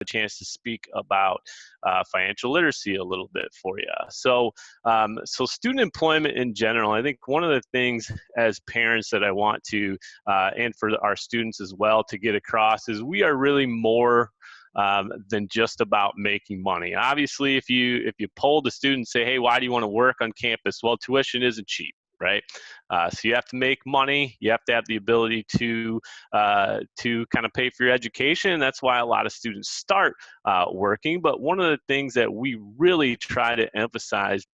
a chance to speak about financial literacy a little bit for you. So student employment in general, I think one of the things as parents that I want to, and for our students as well, to get across is we are really more than just about making money. Obviously, if you poll the students, say, hey, why do you want to work on campus? Well, tuition isn't cheap, right? So you have to make money. You have to have the ability to kind of pay for your education. And that's why a lot of students start working. But one of the things that we really try to emphasize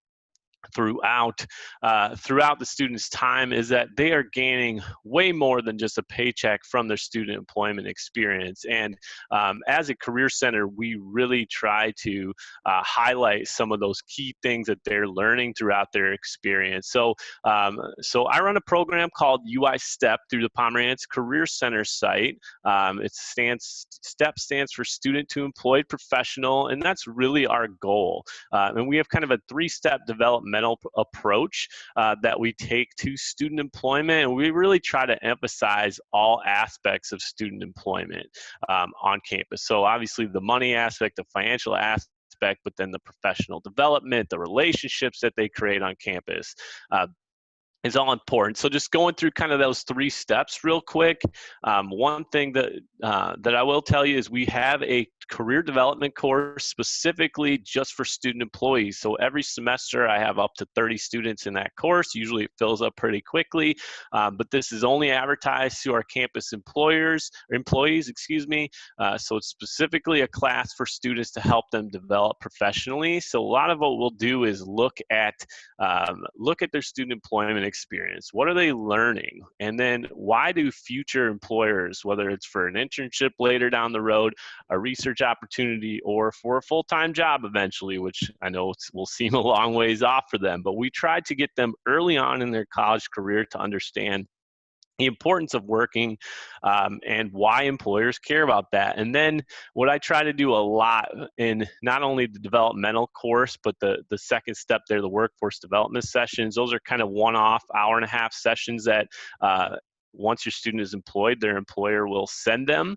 throughout the student's time is that they are gaining way more than just a paycheck from their student employment experience. And as a career center, we really try to highlight some of those key things that they're learning throughout their experience. So I run a program called UI STEP through the Pomerantz Career Center site. STEP stands for Student to Employed Professional, and that's really our goal. And we have kind of a three-step developmental approach that we take to student employment, and we really try to emphasize all aspects of student employment on campus. So obviously the money aspect, the financial aspect, but then the professional development, the relationships that they create on campus is all important. So just going through kind of those three steps real quick. One thing that I will tell you is we have a career development course specifically just for student employees. So every semester I have up to 30 students in that course. Usually it fills up pretty quickly, but this is only advertised to our campus employees, so it's specifically a class for students to help them develop professionally. So a lot of what we'll do is look at their student employment experience. What are they learning? And then why do future employers, whether it's for an internship later down the road, a research opportunity, or for a full-time job eventually, which I know will seem a long ways off for them, but we try to get them early on in their college career to understand the importance of working and why employers care about that. And then what I try to do a lot in not only the developmental course, but the second step there, the workforce development sessions, those are kind of one-off hour-and-a-half sessions that once your student is employed, their employer will send them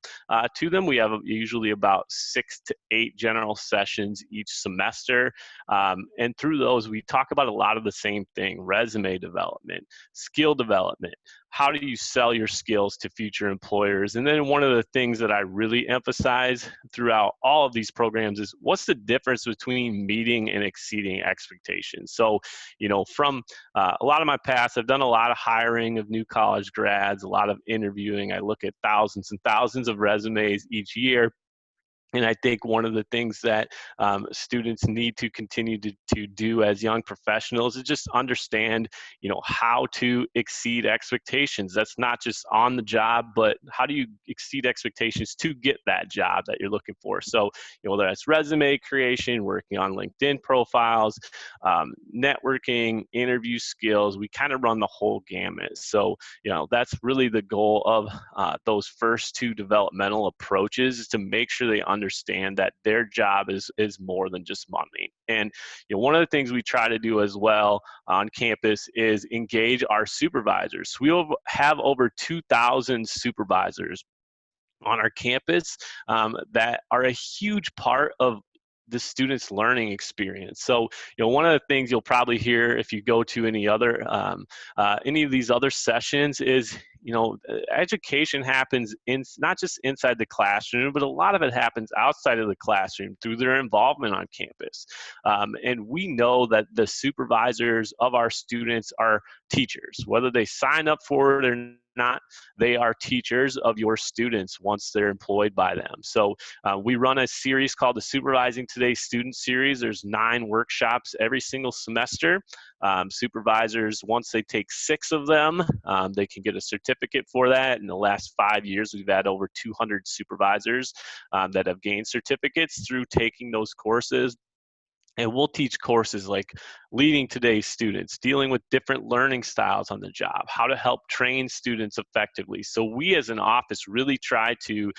to them. We have usually about 6 to 8 general sessions each semester. And through those, we talk about a lot of the same thing: resume development, skill development. How do you sell your skills to future employers? And then one of the things that I really emphasize throughout all of these programs is what's the difference between meeting and exceeding expectations? So, from a lot of my past, I've done a lot of hiring of new college grads, a lot of interviewing. I look at thousands and thousands of resumes each year. And I think one of the things that students need to continue to do as young professionals is just understand, how to exceed expectations. That's not just on the job, but how do you exceed expectations to get that job that you're looking for? So, whether that's resume creation, working on LinkedIn profiles, networking, interview skills, we kind of run the whole gamut. So, that's really the goal of those first two developmental approaches, is to make sure they understand that their job is more than just money. And one of the things we try to do as well on campus is engage our supervisors. We have over 2,000 supervisors on our campus that are a huge part of the student's learning experience. So, one of the things you'll probably hear if you go to any of these other sessions is, education happens not just inside the classroom, but a lot of it happens outside of the classroom through their involvement on campus. And we know that the supervisors of our students are teachers, whether they sign up for it or not. They are teachers of your students once they're employed by them. So we run a series called the Supervising Today Student Series. There's 9 workshops every single semester. Supervisors, once they take 6 of them, they can get a certificate for that. In the last 5 years, we've had over 200 supervisors that have gained certificates through taking those courses. And we'll teach courses like leading today's students, dealing with different learning styles on the job, how to help train students effectively. So we as an office really try to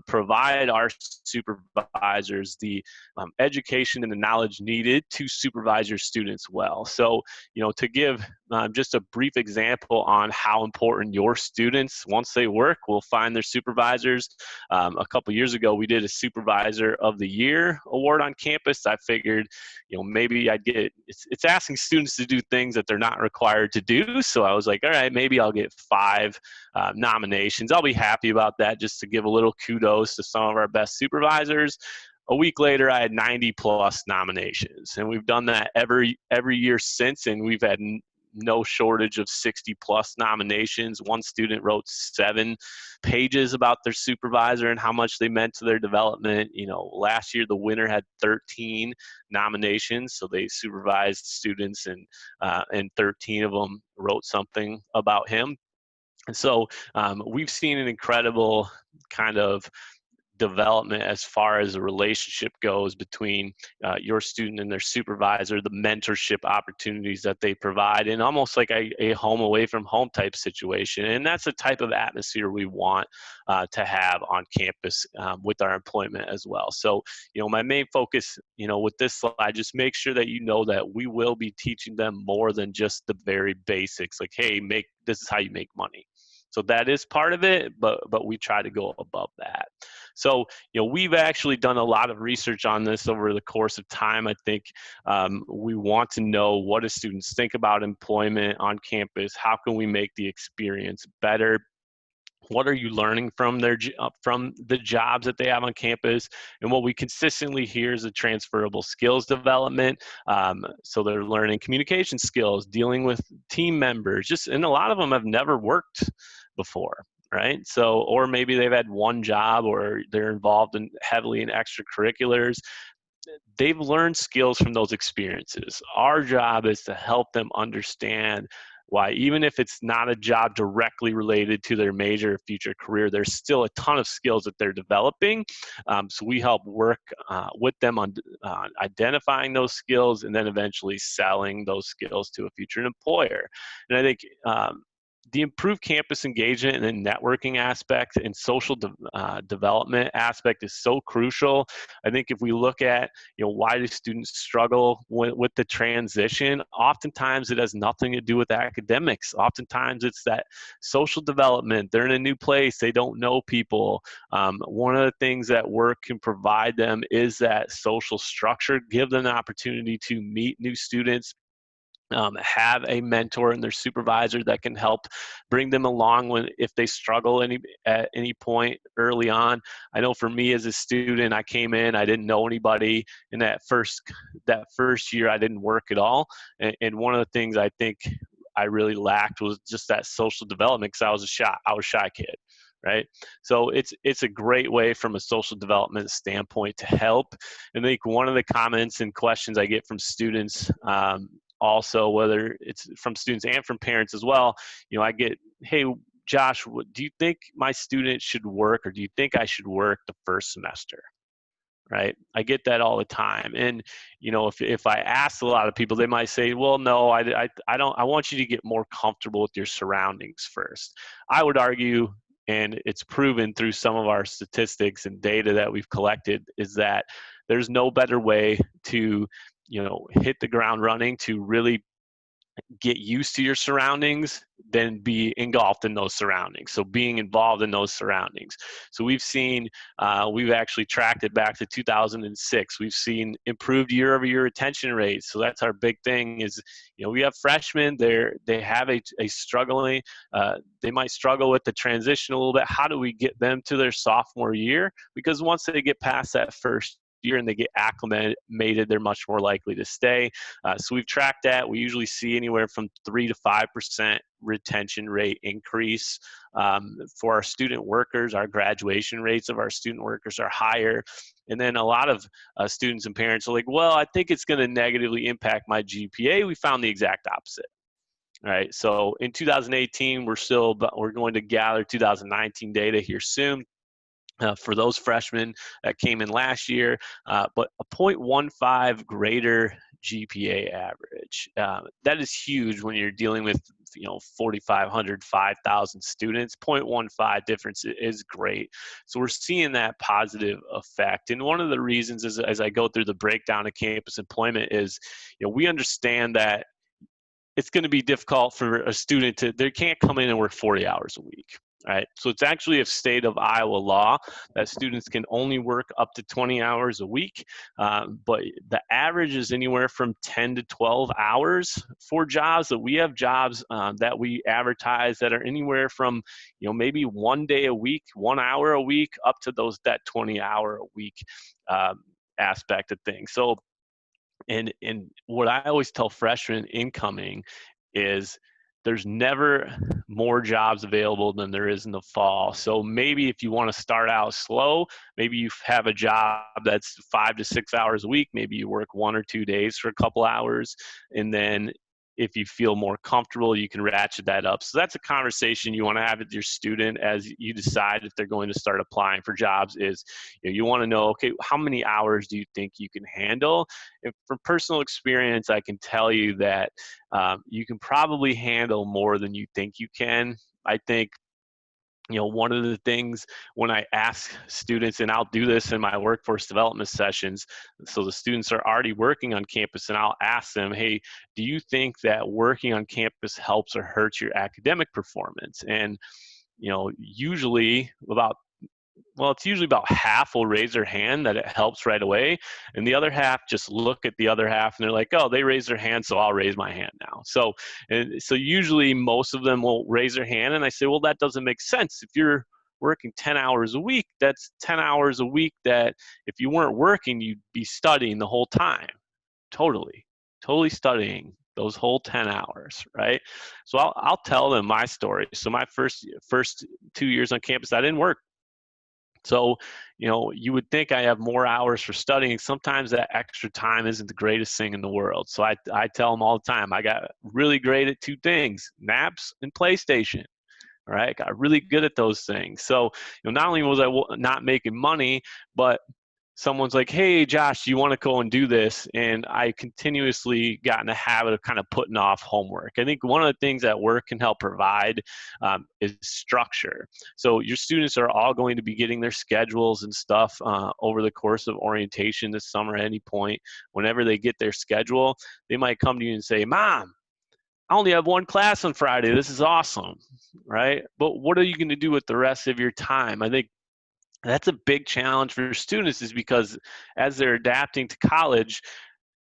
provide our supervisors the education and the knowledge needed to supervise your students well. So, to give just a brief example on how important your students, once they work, will find their supervisors. A couple years ago, we did a Supervisor of the Year award on campus. I figured, maybe I'd get, it's asking students to do things that they're not required to do. So I was like, all right, maybe I'll get 5 nominations. I'll be happy about that, just to give a little kudos to some of our best supervisors. A week later, I had 90 plus nominations, and we've done that every year since, and we've had no shortage of 60 plus nominations. One student wrote 7 pages about their supervisor and how much they meant to their development. Last year the winner had 13 nominations, so they supervised students, and 13 of them wrote something about him. And so we've seen an incredible kind of development as far as the relationship goes between your student and their supervisor, the mentorship opportunities that they provide, and almost like a home away from home type situation. And that's the type of atmosphere we want to have on campus with our employment as well. So, my main focus, with this slide, just make sure that that we will be teaching them more than just the very basics, like, hey, this is how you make money. So that is part of it, but we try to go above that. So, we've actually done a lot of research on this over the course of time. I think we want to know, what do students think about employment on campus? How can we make the experience better? What are you learning from the jobs that they have on campus? And what we consistently hear is the transferable skills development. So they're learning communication skills, dealing with team members, and a lot of them have never worked before, right? So, or maybe they've had one job, or they're involved heavily in extracurriculars. They've learned skills from those experiences. Our job is to help them understand why, even if it's not a job directly related to their major or future career, there's still a ton of skills that they're developing. So we help work with them on identifying those skills, and then eventually selling those skills to a future employer. And I think the improved campus engagement and the networking aspect and social development aspect is so crucial. I think if we look at, why do students struggle with the transition, oftentimes it has nothing to do with academics. Oftentimes it's that social development. They're in a new place. They don't know people. One of the things that work can provide them is that social structure, give them the opportunity to meet new students, have a mentor and their supervisor that can help bring them along if they struggle at any point early on. I know for me as a student, I came in, I didn't know anybody. In that first year, I didn't work at all. And one of the things I think I really lacked was just that social development, because I was a shy kid. Right. So it's a great way from a social development standpoint to help. And I think one of the comments and questions I get from students, also, whether it's from students and from parents as well, I get, hey, Josh, do you think my student should work, or do you think I should work the first semester? Right? I get that all the time. And, if I ask a lot of people, they might say, well, no, I don't, I want you to get more comfortable with your surroundings first. I would argue, and it's proven through some of our statistics and data that we've collected, is that there's no better way to hit the ground running, to really get used to your surroundings, than be engulfed in those surroundings. So being involved in those surroundings. So we've seen, we've actually tracked it back to 2006. We've seen improved year-over-year retention rates. So that's our big thing is, we have freshmen, they have a struggling, they might struggle with the transition a little bit. How do we get them to their sophomore year? Because once they get past that first year and they get acclimated, they're much more likely to stay. So we've tracked that. We usually see anywhere from 3 to 5% retention rate increase. For our student workers, our graduation rates of our student workers are higher. And then a lot of students and parents are like, well, I think it's going to negatively impact my GPA. We found the exact opposite. All right. So in 2018, we're going to gather 2019 data here soon. For those freshmen that came in last year, but a 0.15 greater GPA average. That is huge when you're dealing with 4,500, 5,000 students. 0.15 difference is great. So we're seeing that positive effect. And one of the reasons is, as I go through the breakdown of campus employment, is we understand that it's going to be difficult for a student they can't come in and work 40 hours a week. Right. So it's actually a state of Iowa law that students can only work up to 20 hours a week. But the average is anywhere from 10 to 12 hours for jobs. That we have jobs that we advertise that are anywhere from, maybe 1 day a week, 1 hour a week, up to that 20-hour a week aspect of things. So, and what I always tell freshmen incoming is, there's never more jobs available than there is in the fall. So maybe if you want to start out slow, maybe you have a job that's 5 to 6 hours a week. Maybe you work 1 or 2 days for a couple hours, and then if you feel more comfortable, you can ratchet that up. So that's a conversation you want to have with your student as you decide if they're going to start applying for jobs. Is you want to know, okay, how many hours do you think you can handle? And from personal experience, I can tell you that you can probably handle more than you think you can. I think one of the things when I ask students, and I'll do this in my workforce development sessions, so the students are already working on campus, and I'll ask them, hey, do you think that working on campus helps or hurts your academic performance? And usually it's usually about half will raise their hand that it helps right away. And the other half just look at the other half and they're like, oh, they raised their hand, so I'll raise my hand now. So usually most of them will raise their hand, and I say, well, that doesn't make sense. If you're working 10 hours a week, that's 10 hours a week that if you weren't working, you'd be studying the whole time. Totally studying those whole 10 hours, right? So I'll tell them my story. So my first 2 years on campus, I didn't work. So, you would think I have more hours for studying. Sometimes that extra time isn't the greatest thing in the world. So I tell them all the time, I got really great at 2 things, naps and PlayStation. All right, got really good at those things. So, not only was I not making money, but someone's like, hey, Josh, do you want to go and do this? And I continuously got in the habit of kind of putting off homework. I think one of the things that work can help provide is structure. So your students are all going to be getting their schedules and stuff over the course of orientation this summer at any point. Whenever they get their schedule, they might come to you and say, Mom, I only have 1 class on Friday. This is awesome, right? But what are you going to do with the rest of your time? I think that's a big challenge for students, is because as they're adapting to college,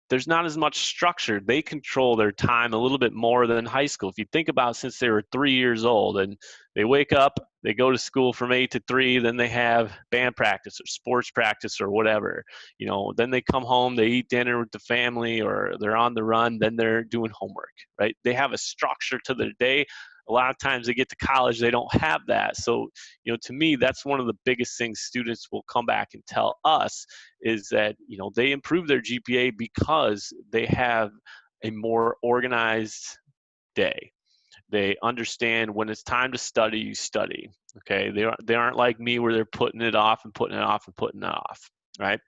there's not as much structure. They control their time a little bit more than high school. If you think about since they were 3 years old, and they wake up, they go to school from 8 to 3, then they have band practice or sports practice or whatever. Then they come home, they eat dinner with the family, or they're on the run, then they're doing homework, right? They have a structure to their day. A lot of times they get to college, they don't have that. So, to me, that's one of the biggest things students will come back and tell us, is that, they improve their GPA because they have a more organized day. They understand when it's time to study, you study. Okay, they aren't like me where they're putting it off and putting it off and putting it off, right?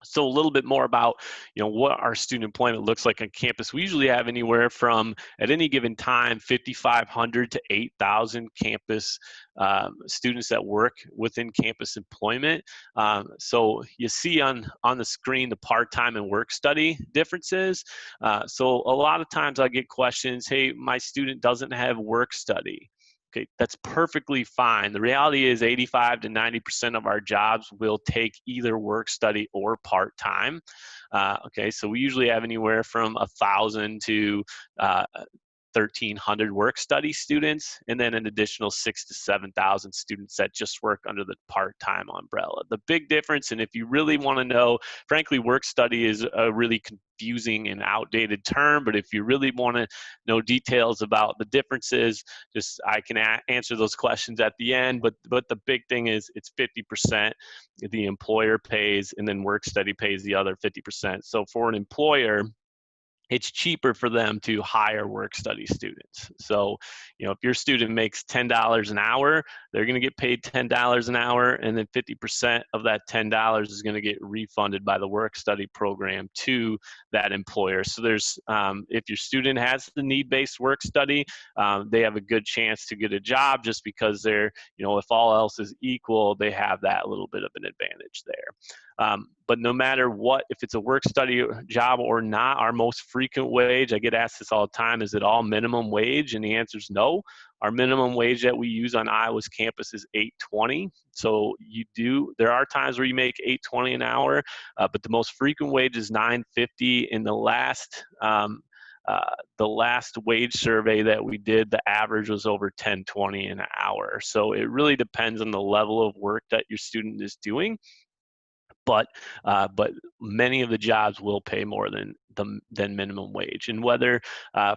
So a little bit more about, what our student employment looks like on campus. We usually have anywhere from, at any given time, 5,500 to 8,000 campus students that work within campus employment. So you see on the screen the part-time and work study differences. So a lot of times I get questions, hey, my student doesn't have work study. Okay, that's perfectly fine. The reality is 85 to 90% of our jobs will take either work study or part-time. Okay, so we usually have anywhere from 1,000 to 1,300 work study students, and then an additional 6,000 to 7,000 students that just work under the part-time umbrella. The big difference, and if you really want to know, frankly, work study is a really confusing and outdated term, but if you really want to know details about the differences, I can answer those questions at the end, but the big thing is it's 50% the employer pays, and then work study pays the other 50%. So for an employer, it's cheaper for them to hire work study students. So, if your student makes $10 an hour, they're going to get paid $10 an hour, and then 50% of that $10 is going to get refunded by the work study program to that employer. So there's, if your student has the need-based work study, they have a good chance to get a job just because they're, if all else is equal, they have that little bit of an advantage there. But no matter what, if it's a work study job or not, our most frequent wage, I get asked this all the time, is it all minimum wage? And the answer is no. Our minimum wage that we use on Iowa's campus is $8.20. So there are times where you make $8.20 an hour, but the most frequent wage is $9.50. In the last wage survey that we did, the average was over $10.20 an hour. So it really depends on the level of work that your student is doing. But many of the jobs will pay more than minimum wage. And whether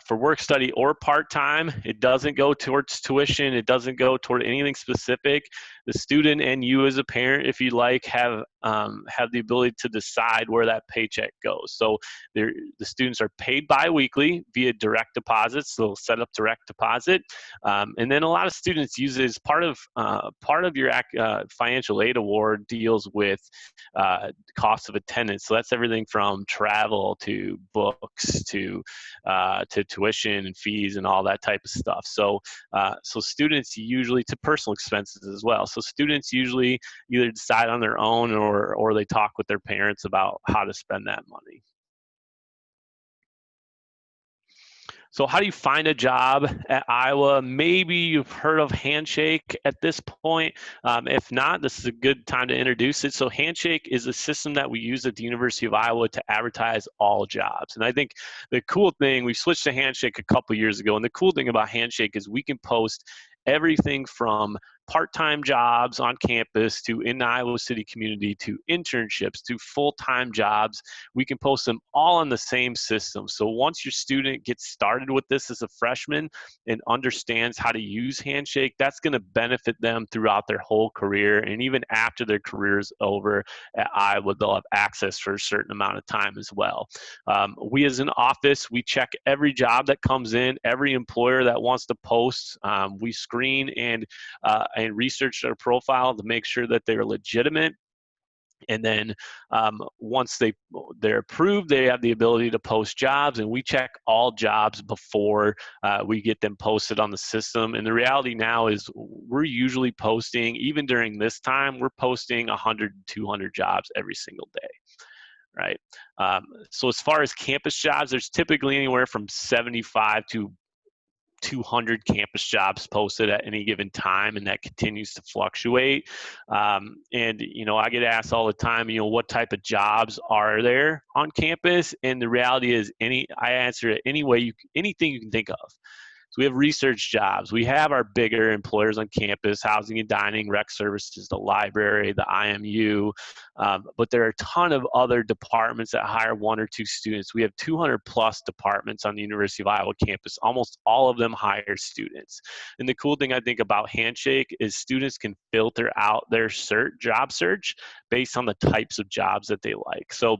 for work study or part-time, it doesn't go towards tuition. It doesn't go toward anything specific. The student and you as a parent, if you like, have the ability to decide where that paycheck goes. So the students are paid biweekly via direct deposits. So they'll set up direct deposit. And then a lot of students use it as part of your financial aid award deals with cost of attendance. So that's everything from travel to books to tuition and fees and all that type of stuff. So students usually, to personal expenses as well. So students usually either decide on their own or they talk with their parents about how to spend that money. So how do you find a job at Iowa? Maybe you've heard of Handshake at this point. If not, this is a good time to introduce it. So Handshake is a system that we use at the University of Iowa to advertise all jobs. And I think the cool thing, we switched to Handshake a couple years ago, and the cool thing about Handshake is we can post everything from part-time jobs on campus to in the Iowa City community to internships to full-time jobs. We can post them all on the same system. So once your student gets started with this as a freshman and understands how to use Handshake, that's going to benefit them throughout their whole career. And even after their career is over at Iowa, they'll have access for a certain amount of time as well. We as an office, we check every job that comes in, every employer that wants to post. We screen and research their profile to make sure that they're legitimate. And then once they're approved, they have the ability to post jobs, and we check all jobs before we get them posted on the system. And the reality now is we're usually posting, even during this time, we're posting 100 to 200 jobs every single day. Right. So as far as campus jobs, there's typically anywhere from 75 to 200 campus jobs posted at any given time, and that continues to fluctuate. And I get asked all the time, what type of jobs are there on campus? And the reality is, I answer it anything you can think of. So we have research jobs. We have our bigger employers on campus, housing and dining, rec services, the library, the IMU. But there are a ton of other departments that hire 1 or 2 students. We have 200 plus departments on the University of Iowa campus. Almost all of them hire students. And the cool thing I think about Handshake is students can filter out their job search based on the types of jobs that they like. So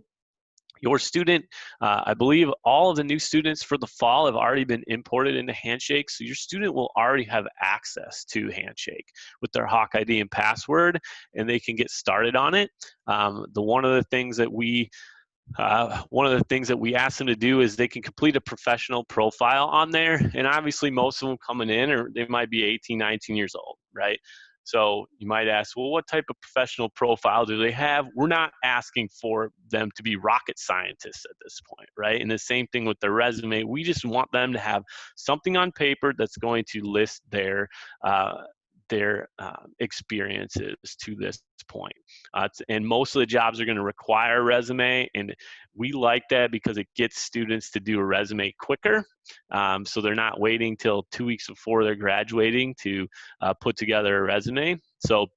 your student, I believe all of the new students for the fall have already been imported into Handshake. So your student will already have access to Handshake with their Hawk ID and password, and they can get started on it. One of the things that we ask them to do is they can complete a professional profile on there. And obviously most of them coming in, or they might be 18, 19 years old, right? So you might ask, well, what type of professional profile do they have? We're not asking for them to be rocket scientists at this point, right? And the same thing with their resume. We just want them to have something on paper that's going to list their experiences to this point. And most of the jobs are going to require a resume, and we like that because it gets students to do a resume quicker. So they're not waiting till 2 weeks before they're graduating to put together a resume. So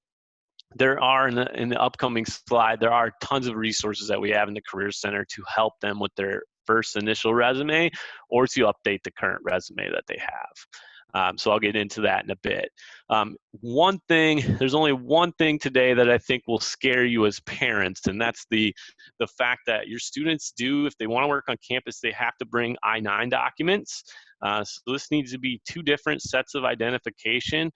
there are, in the upcoming slide, there are tons of resources that we have in the Career Center to help them with their first initial resume or to update the current resume that they have. So I'll get into that in a bit. There's only one thing today that I think will scare you as parents, and that's the fact that your students do, if they want to work on campus, they have to bring I-9 documents. So this needs to be two different sets of identification.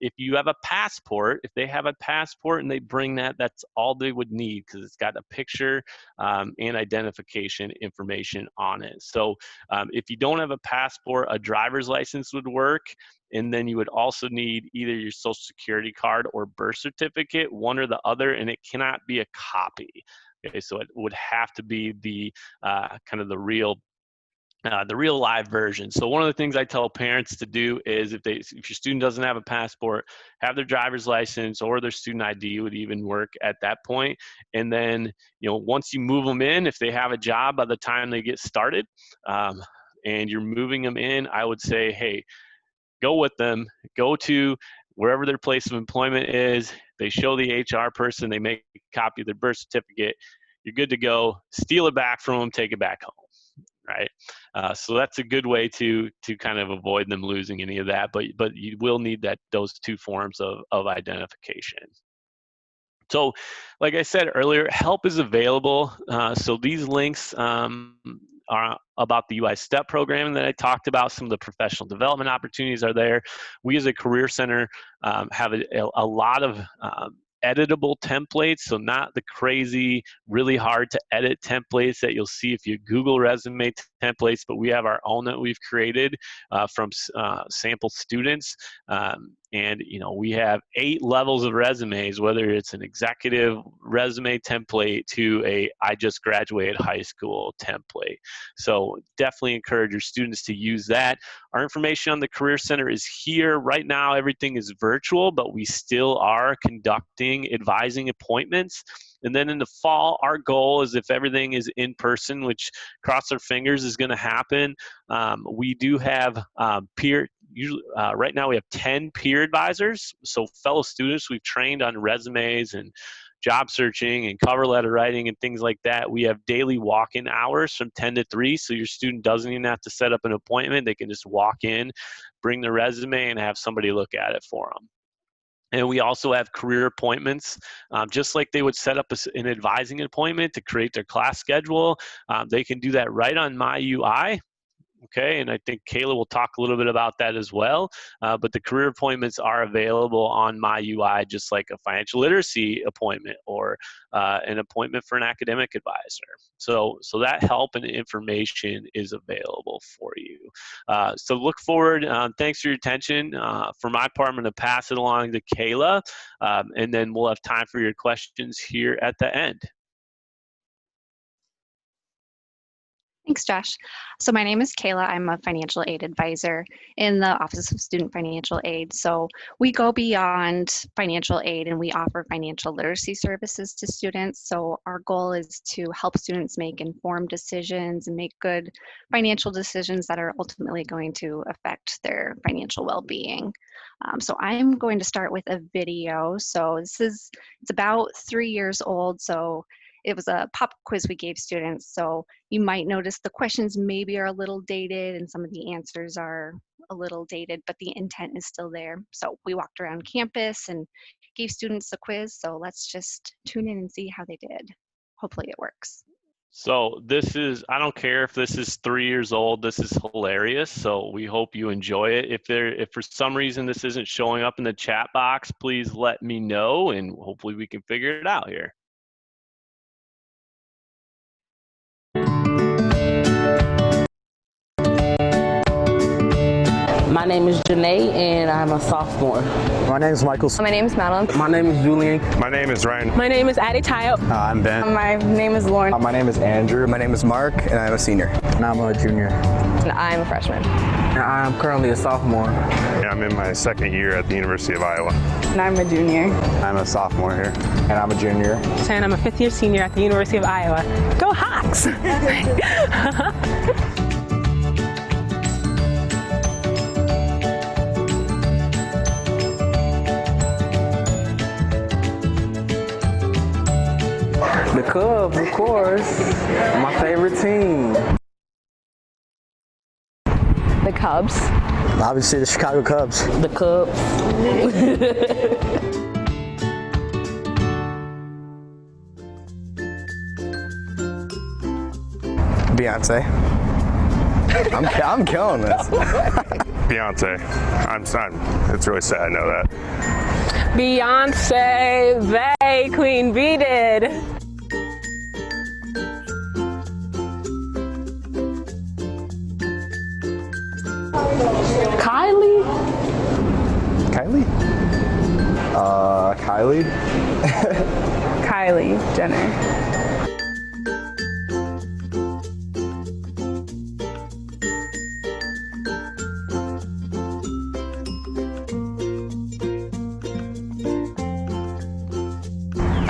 If you have a passport, if they have a passport and they bring that, that's all they would need, because it's got a picture and identification information on it. So if you don't have a passport, a driver's license would work. And then you would also need either your social security card or birth certificate, one or the other, and it cannot be a copy. Okay, so it would have to be the kind of the real live version. So one of the things I tell parents to do is if your student doesn't have a passport, have their driver's license or their student ID would even work at that point. And then, once you move them in, if they have a job by the time they get started, and you're moving them in, I would say, hey, go with them, go to wherever their place of employment is. They show the HR person, they make a copy of their birth certificate, you're good to go. Steal it back from them, take it back home. Right, so that's a good way to kind of avoid them losing any of that. But you will need those two forms of identification. So, like I said earlier, help is available. So these links are about the UI STEP program that I talked about. Some of the professional development opportunities are there. We as a Career Center have a lot of editable templates, so not the crazy, really hard to edit templates that you'll see if you Google resume templates, but we have our own that we've created from sample students. And we have 8 levels of resumes, whether it's an executive resume template to a I just graduated high school template. So definitely encourage your students to use that. Our information on the Career Center is here. Right now, everything is virtual, but we still are conducting advising appointments. And then in the fall, our goal is, if everything is in person, which cross our fingers is going to happen, we do have right now we have 10 peer advisors. So fellow students we've trained on resumes and job searching and cover letter writing and things like that. We have daily walk-in hours from 10 to 3, so your student doesn't even have to set up an appointment. They can just walk in, bring their resume, and have somebody look at it for them. And we also have career appointments, just like they would set up an advising appointment to create their class schedule. They can do that right on MyUI. Okay, and I think Kayla will talk a little bit about that as well. But the career appointments are available on MyUI, just like a financial literacy appointment or an appointment for an academic advisor. So that help and information is available for you. So look forward. Thanks for your attention. For my part, I'm going to pass it along to Kayla, and then we'll have time for your questions here at the end. Thanks, Josh. So my name is Kayla. I'm a financial aid advisor in the Office of Student Financial Aid. So we go beyond financial aid and we offer financial literacy services to students. So our goal is to help students make informed decisions and make good financial decisions that are ultimately going to affect their financial well-being. So I'm going to start with a video. So it's about 3 years old. So it was a pop quiz we gave students, so you might notice the questions maybe are a little dated and some of the answers are a little dated, but the intent is still there. So we walked around campus and gave students a quiz, so let's just tune in and see how they did. Hopefully it works. So I don't care if this is 3 years old, this is hilarious, so we hope you enjoy it. If for some reason this isn't showing up in the chat box, please let me know and hopefully we can figure it out here. My name is Janae, and I'm a sophomore. My name is Michael. My name is Madeline. My name is Julian. My name is Ryan. My name is Addie Tayo. I'm Ben. My name is Lauren. My name is Andrew. My name is Mark, and I'm a senior. And I'm a junior. And I'm a freshman. And I'm currently a sophomore. Yeah, I'm in my 2nd year at the University of Iowa. And I'm a junior. I'm a sophomore here. And I'm a junior. And I'm a 5th year senior at the University of Iowa. Go Hawks! The Cubs, of course. My favorite team. The Cubs. Obviously, the Chicago Cubs. The Cubs. Beyonce. I'm killing this. Beyonce. It's really sad I know that. Beyonce, they, Queen Bee did. Kylie? Kylie? Kylie? Kylie Jenner.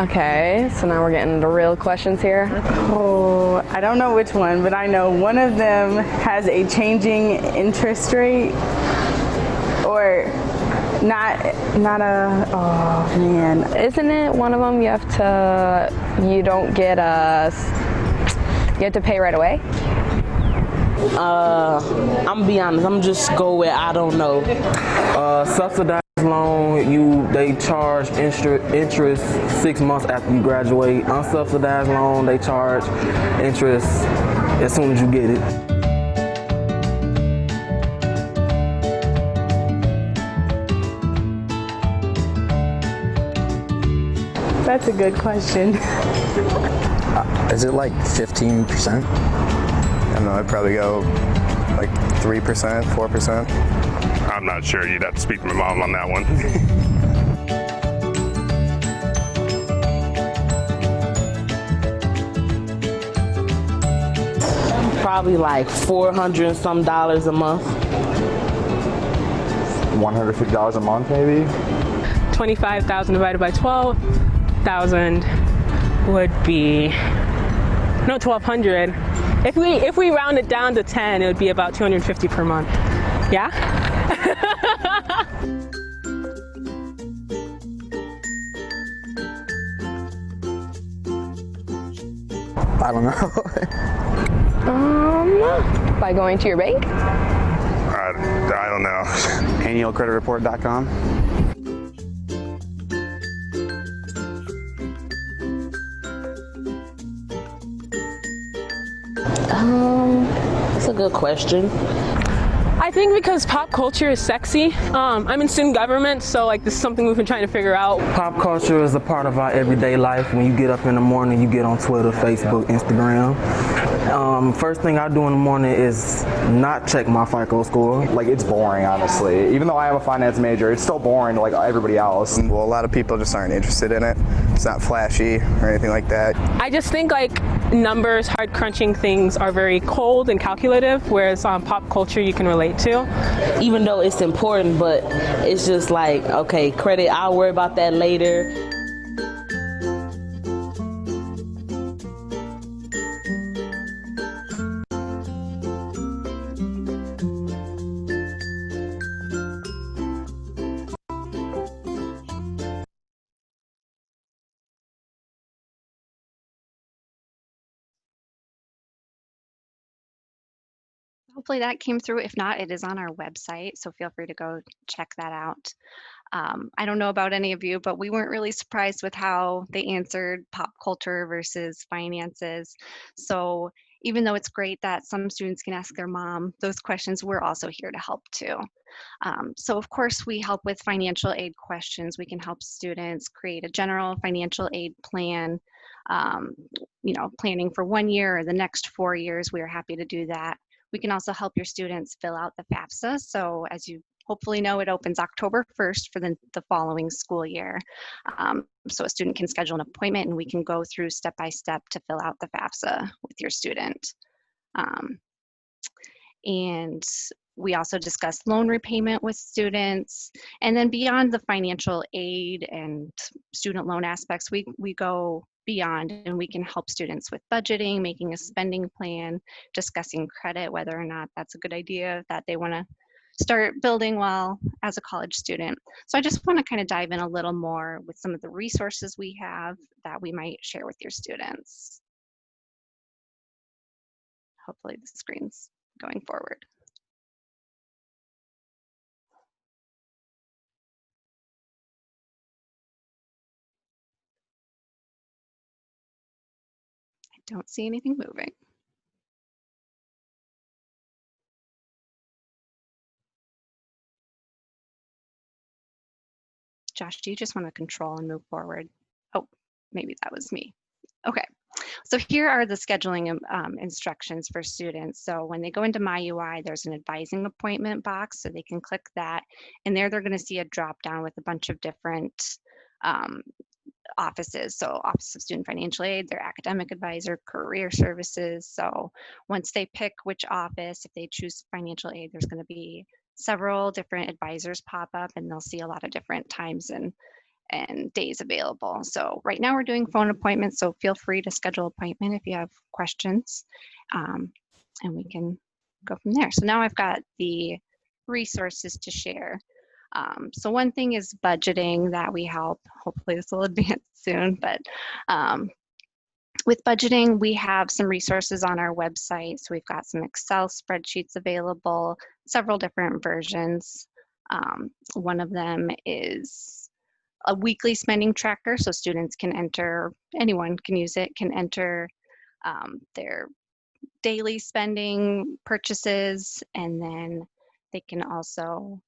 Okay, so now we're getting into real questions here. Oh, I don't know which one, but I know one of them has a changing interest rate, or not a, oh man. Isn't it one of them you have to pay right away? I'm gonna be honest, I'm just go with I don't know. Subsidized loan, they charge interest 6 months after you graduate. Unsubsidized loan, they charge interest as soon as you get it. That's a good question. Is it like 15%? I don't know, I'd probably go like 3%, 4%. I'm not sure. You'd have to speak to my mom on that one. Probably like $400 and some a month. $150 a month, maybe? 25,000 divided by 12,000 would be, no, 1,200. If we round it down to 10, it would be about 250 per month. Yeah? I don't know. By going to your bank? I don't know. Annualcreditreport.com. That's a good question. I think because pop culture is sexy. I'm in student government, so like this is something we've been trying to figure out. Pop culture is a part of our everyday life. When you get up in the morning, you get on Twitter, Facebook, Instagram. First thing I do in the morning is not check my FICO score. Like, it's boring, honestly. Even though I am a finance major, it's still boring to like everybody else. Well, a lot of people just aren't interested in it. It's not flashy or anything like that. I just think like numbers, hard crunching things are very cold and calculative, whereas pop culture you can relate to. Even though it's important, but it's just like, okay, credit, I'll worry about that later. Hopefully that came through. If not, it is on our website, so feel free to go check that out. I don't know about any of you, but we weren't really surprised with how they answered pop culture versus finances. So even though it's great that some students can ask their mom those questions, we're also here to help too. So of course we help with financial aid questions. We can help students create a general financial aid plan, planning for 1 year or the next 4 years. We are happy to do that. We can also help your students fill out the FAFSA. So as you hopefully know, it opens October 1st for the following school year. So a student can schedule an appointment and we can go through step by step to fill out the FAFSA with your student. And we also discuss loan repayment with students. And then beyond the financial aid and student loan aspects, we go beyond and we can help students with budgeting, making a spending plan, discussing credit, whether or not that's a good idea that they want to start building while as a college student. So I just want to kind of dive in a little more with some of the resources we have that we might share with your students. Hopefully the screen's going forward. Don't see anything moving. Josh, do you just want to control and move forward? Oh, maybe that was me. Okay, so here are the scheduling instructions for students. So when they go into MyUI, there's an advising appointment box, so they can click that. And there they're going to see a drop down with a bunch of different offices. So Office of Student Financial Aid, their academic advisor, career services. So once they pick which office, if they choose financial aid, there's going to be several different advisors pop up, and they'll see a lot of different times and days available. So right now we're doing phone appointments, so feel free to schedule an appointment if you have questions, and we can go from there. So now I've got the resources to share. So one thing is budgeting that we help. Hopefully this will advance soon, but with budgeting, we have some resources on our website. So we've got some Excel spreadsheets available, several different versions. One of them is a weekly spending tracker, so students can enter, anyone can use it, can enter their daily spending purchases, and then they can also,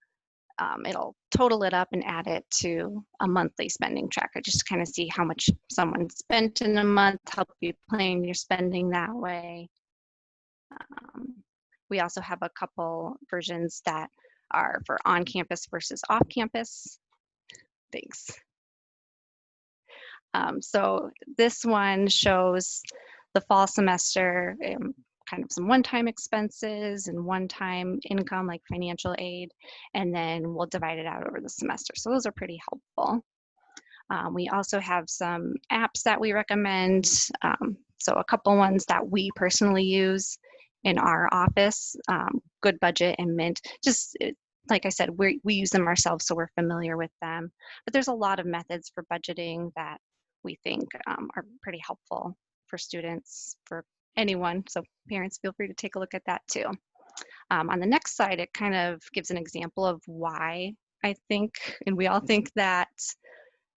it'll total it up and add it to a monthly spending tracker, just to kind of see how much someone spent in a month, help you plan your spending that way. We also have a couple versions that are for on-campus versus off-campus. Thanks. So this one shows the fall semester, kind of some one-time expenses and one-time income like financial aid, and then we'll divide it out over the semester. So those are pretty helpful. We also have some apps that we recommend. So a couple ones that we personally use in our office, Good Budget and Mint. Just like I said, we use them ourselves, so we're familiar with them. But there's a lot of methods for budgeting that we think are pretty helpful for students, for anyone. So parents, feel free to take a look at that too. On the next slide, it kind of gives an example of why I think, and we all think, that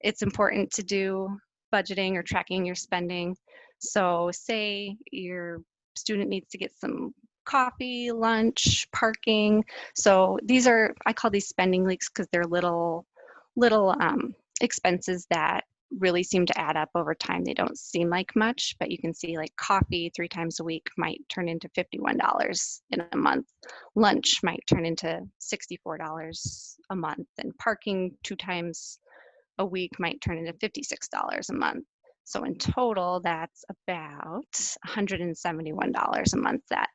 it's important to do budgeting or tracking your spending. So say your student needs to get some coffee, lunch, parking. So these are, I call these spending leaks because they're little expenses that really seem to add up over time. They don't seem like much, but you can see like coffee 3 times a week might turn into $51 in a month. Lunch might turn into $64 a month, and parking 2 times a week might turn into $56 a month. So in total, that's about $171 a month that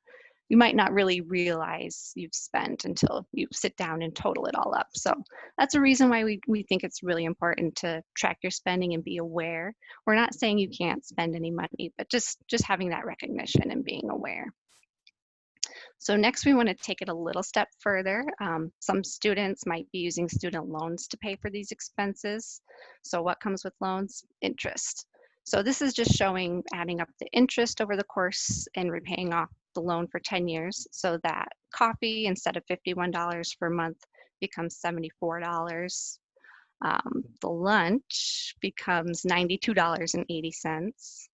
you might not really realize you've spent until you sit down and total it all up. So that's a reason why we think it's really important to track your spending and be aware. We're not saying you can't spend any money, but just having that recognition and being aware. So next we want to take it a little step further. Some students might be using student loans to pay for these expenses. So what comes with loans? Interest. So this is just showing adding up the interest over the course and repaying off the loan for 10 years, so that coffee, instead of $51 per month, becomes $74. The lunch becomes $92.80,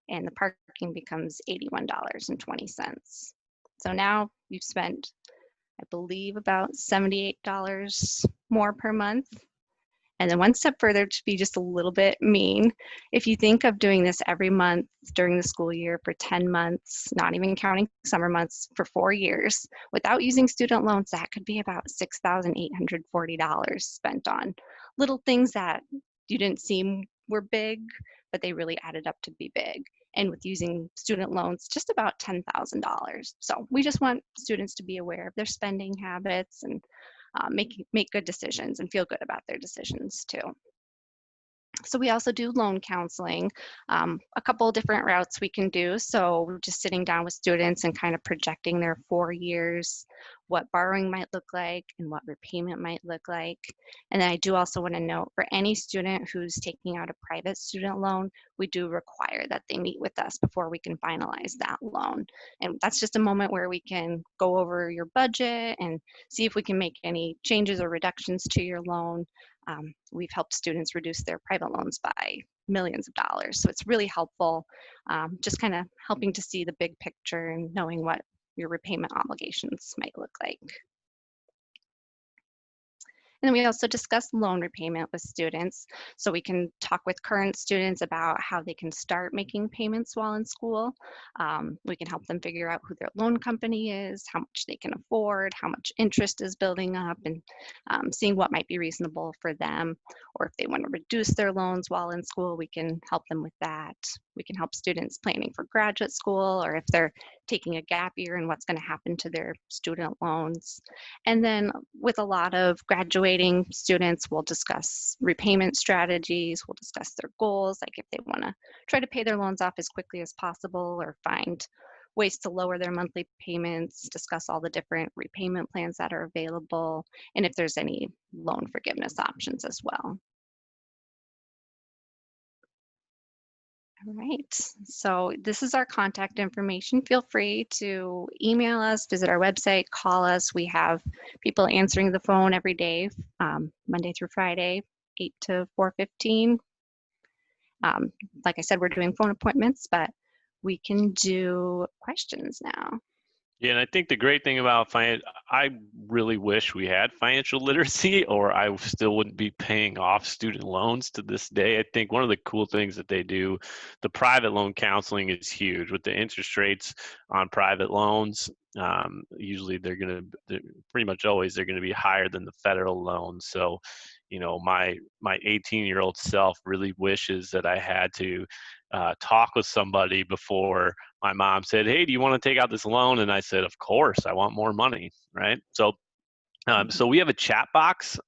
and the parking becomes $81.20. So now you've spent, I believe, about $78 more per month. And then one step further, to be just a little bit mean, if you think of doing this every month during the school year for 10 months, not even counting summer months, for 4 years, without using student loans, that could be about $6,840 spent on little things that you didn't seem were big, but they really added up to be big. And with using student loans, just about $10,000. So we just want students to be aware of their spending habits and make good decisions and feel good about their decisions too. So we also do loan counseling, a couple of different routes we can do. So we're just sitting down with students and kind of projecting their 4 years, what borrowing might look like and what repayment might look like. And then I do also want to note, for any student who's taking out a private student loan, we do require that they meet with us before we can finalize that loan. And that's just a moment where we can go over your budget and see if we can make any changes or reductions to your loan. We've helped students reduce their private loans by millions of dollars. So it's really helpful, just kind of helping to see the big picture and knowing what your repayment obligations might look like. And then we also discuss loan repayment with students. So we can talk with current students about how they can start making payments while in school. We can help them figure out who their loan company is, how much they can afford, how much interest is building up, and seeing what might be reasonable for them. Or if they want to reduce their loans while in school, we can help them with that. We can help students planning for graduate school, or if they're taking a gap year and what's going to happen to their student loans. And then with a lot of graduating students, we'll discuss repayment strategies, we'll discuss their goals, like if they want to try to pay their loans off as quickly as possible or find ways to lower their monthly payments, discuss all the different repayment plans that are available, and if there's any loan forgiveness options as well. All right, so this is our contact information. Feel free to email us, visit our website, call us. We have people answering the phone every day, Monday through Friday, 8 to 4:15. Like I said, we're doing phone appointments, but we can do questions now. Yeah, and I think the great thing about I really wish we had financial literacy, or I still wouldn't be paying off student loans to this day. I think one of the cool things that they do, the private loan counseling is huge with the interest rates on private loans. Usually they're pretty much always they're going to be higher than the federal loans. So, you know, my 18-year-old self really wishes that I had to talk with somebody before my mom said, "Hey, do you want to take out this loan?" And I said, "Of course, I want more money," right? So, so we have a chat box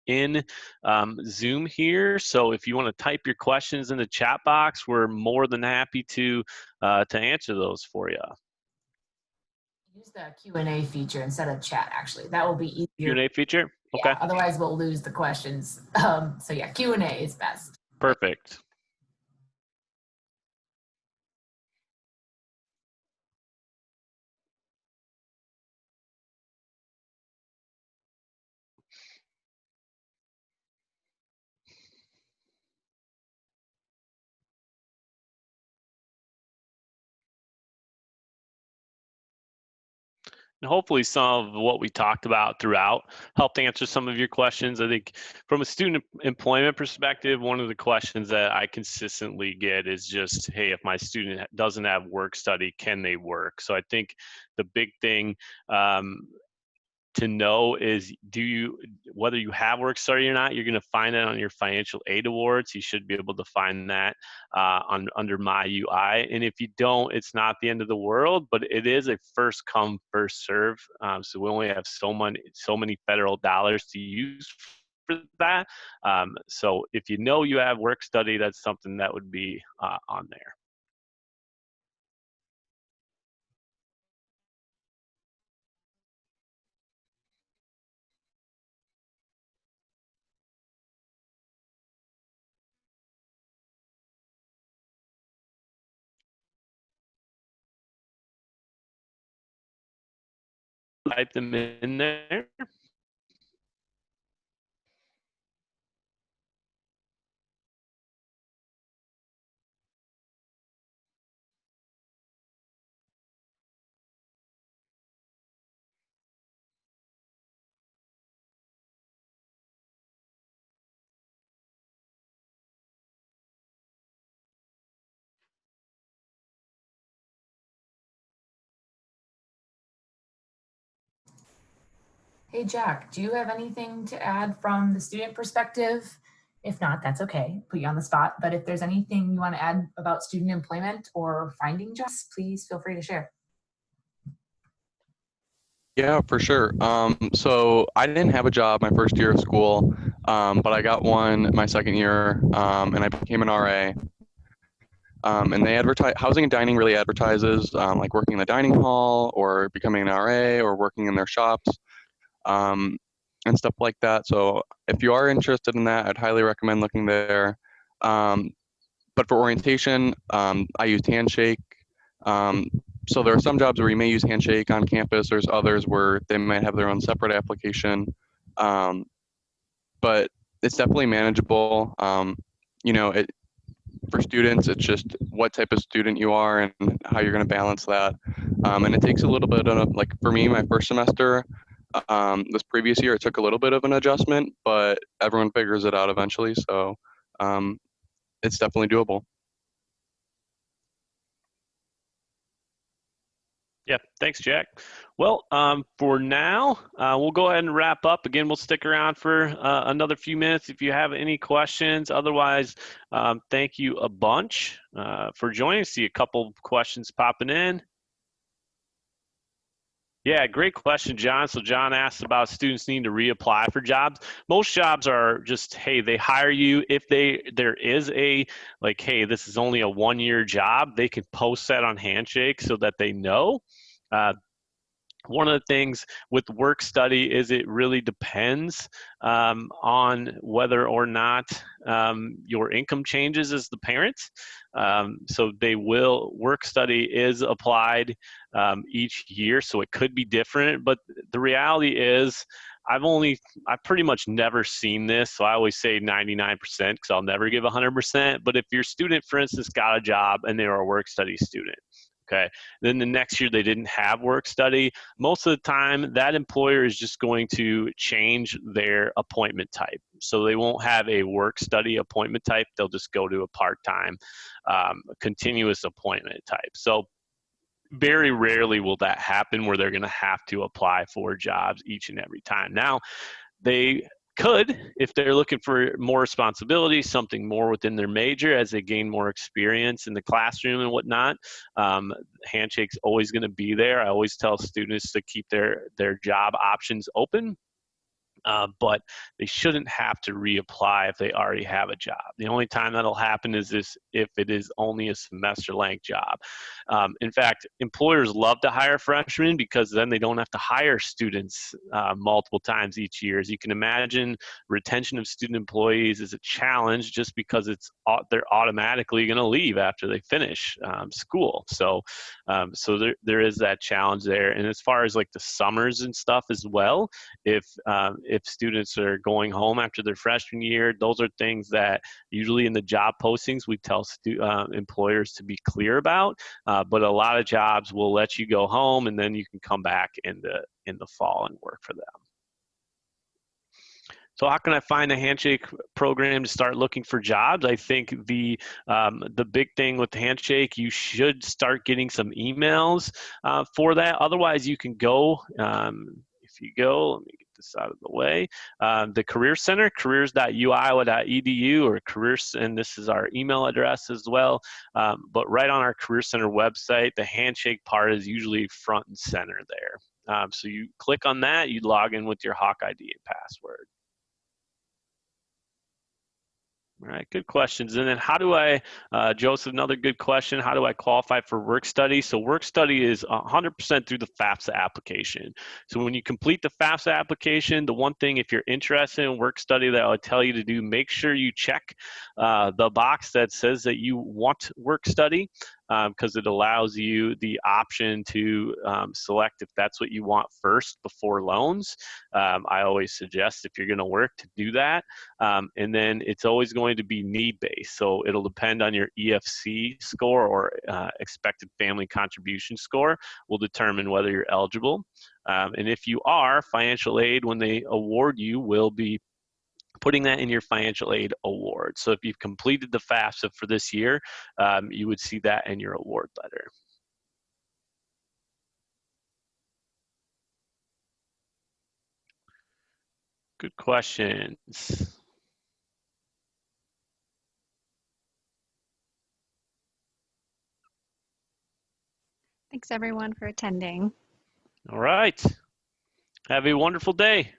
in Zoom here. So if you want to type your questions in the chat box, we're more than happy to answer those for you. Use the Q&A feature instead of chat, actually. That will be easier. Q&A feature? Okay. Yeah, otherwise we'll lose the questions. So yeah, Q&A is best. Perfect. And hopefully some of what we talked about throughout helped answer some of your questions. I think from a student employment perspective, one of the questions that I consistently get is just, hey, if my student doesn't have work study, can they work? So I think the big thing to know is whether you have work study or not, you're going to find that on your financial aid awards. You should be able to find that under My UI. And if you don't, it's not the end of the world, but it is a first come, first serve. So we only have so many federal dollars to use for that. So if you know you have work study, that's something that would be on there. Type them in there. Hey, Jack, do you have anything to add from the student perspective? If not, that's okay, put you on the spot. But if there's anything you want to add about student employment or finding jobs, please feel free to share. Yeah, for sure. So I didn't have a job my first year of school, but I got one my second year, and I became an RA. And they advertise, housing and dining really advertises like working in the dining hall or becoming an RA or working in their shops and stuff like that. So if you are interested in that, I'd highly recommend looking there. But for orientation, I used Handshake. So there are some jobs where you may use Handshake on campus. There's others where they might have their own separate application. But it's definitely manageable. You know, for students, it's just what type of student you are and how you're going to balance that. And it takes a little bit of, like for me, my first semester, this previous year, it took a little bit of an adjustment, but everyone figures it out eventually. So it's definitely doable. Yeah, thanks, Jack. Well, for now, we'll go ahead and wrap up. Again, we'll stick around for another few minutes if you have any questions. Otherwise, thank you a bunch for joining. See a couple questions popping in. Yeah, great question, John. So John asked about students needing to reapply for jobs. Most jobs are just, hey, they hire you. If there is a, like, hey, this is only a 1-year job, they can post that on Handshake so that they know. One of the things with work study is it really depends on whether or not your income changes as the parent. So work study is applied each year, so it could be different, but the reality is I've pretty much never seen this, so I always say 99% because I'll never give 100%, but if your student, for instance, got a job and they were a work study student, okay, then the next year they didn't have work study, most of the time that employer is just going to change their appointment type. So they won't have a work study appointment type, they'll just go to a part-time continuous appointment type. So very rarely will that happen where they're going to have to apply for jobs each and every time. Now, they could, if they're looking for more responsibility, something more within their major as they gain more experience in the classroom and whatnot. Handshake's always going to be there. I always tell students to keep their job options open. But they shouldn't have to reapply if they already have a job. The only time that'll happen is if it is only a semester-length job. In fact, employers love to hire freshmen because then they don't have to hire students multiple times each year. As you can imagine, retention of student employees is a challenge just because they're automatically going to leave after they finish school. So there is that challenge there. And as far as like the summers and stuff as well, if students are going home after their freshman year, those are things that usually in the job postings we tell employers to be clear about. But a lot of jobs will let you go home and then you can come back in the fall and work for them. So how can I find a Handshake program to start looking for jobs? I think the big thing with Handshake, you should start getting some emails for that. Otherwise, you can go, if you go, let me get this out of the way, the Career Center, careers.uiowa.edu, or careers, and this is our email address as well. But right on our Career Center website, the Handshake part is usually front and center there. So you click on that, you log in with your Hawk ID and password. All right, good questions. And then how do I, Joseph, another good question, how do I qualify for work study? So work study is 100% through the FAFSA application. So when you complete the FAFSA application, the one thing, if you're interested in work study, that I would tell you to do, make sure you check the box that says that you want work study, because it allows you the option to select if that's what you want first before loans. I always suggest, if you're going to work, to do that. And then it's always going to be need-based. So it'll depend on your EFC score, or expected family contribution score will determine whether you're eligible. And if you are, financial aid, when they award you, will be putting that in your financial aid award. So if you've completed the FAFSA for this year, you would see that in your award letter. Good questions. Thanks everyone for attending. All right. Have a wonderful day.